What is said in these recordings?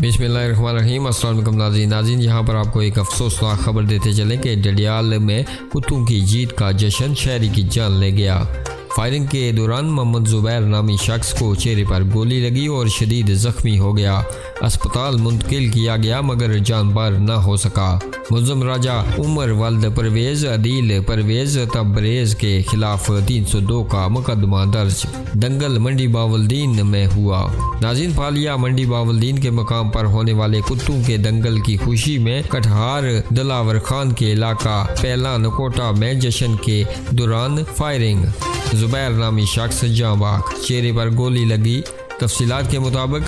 बिस्मिल्लाहिर्रहमानिर्रहीम। अस्सलाम वालेकुम नाज़रीन, यहाँ पर आपको एक अफसोसनाक खबर देते चलें कि डडियाल में कुत्तों की जीत का जश्न शहरी की जान ले गया। फायरिंग के दौरान मोहम्मद जुबैर नामी शख्स को चेहरे पर गोली लगी और शदीद जख्मी हो गया। अस्पताल मुंतकिल किया गया मगर जानबार न हो सका। मुल्ज़िम राजा उमर वल्द परवेज़ अदील परवेज़ तबरेज़ के खिलाफ 302 का मुकदमा दर्ज। दंगल मंडी बावलदीन में हुआ। नाज़रीन, फालिया मंडी बावलदीन के मकाम पर होने वाले कुत्तों के दंगल की खुशी में कटहार दिलावर खान के इलाका पहला नकोटा में जश्न के दौरान फायरिंग। जुबैर नामी शख्स जाँ बाख, चेहरे पर गोली लगी। तफसीलात के मुताबिक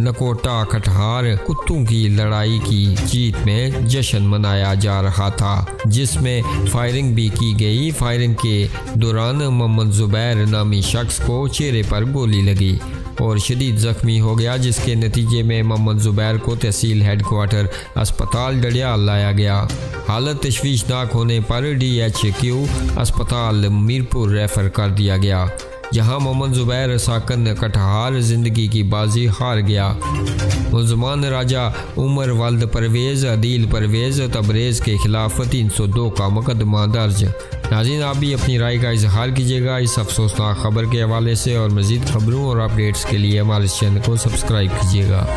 नकोटा कटहार कुत्तों की लड़ाई की जीत में जश्न मनाया जा रहा था, जिसमें फायरिंग भी की गई। फायरिंग के दौरान मोहम्मद जुबैर नामी शख्स को चेहरे पर गोली लगी और शदीद जख्मी हो गया, जिसके नतीजे में मोहम्मद जुबैर को तहसील हेडक्वार्टर अस्पताल डडियाल लाया गया। हालत तशवीशनाक होने पर DHQ अस्पताल मीरपुर रेफर कर दिया गया, जहां मोहम्मद जुबैर साकन कटहार जिंदगी की बाजी हार गया। मुल्ज़िमान राजा उमर वल्द परवेज़ अदील परवेज़ तबरेज़ के खिलाफ 302 का मुकदमा दर्ज। नाज़रीन, आप भी अपनी राय का इजहार कीजिएगा इस अफसोसनाक खबर के हवाले से, और मज़ीद खबरों और अपडेट्स के लिए हमारे चैनल को सब्सक्राइब कीजिएगा।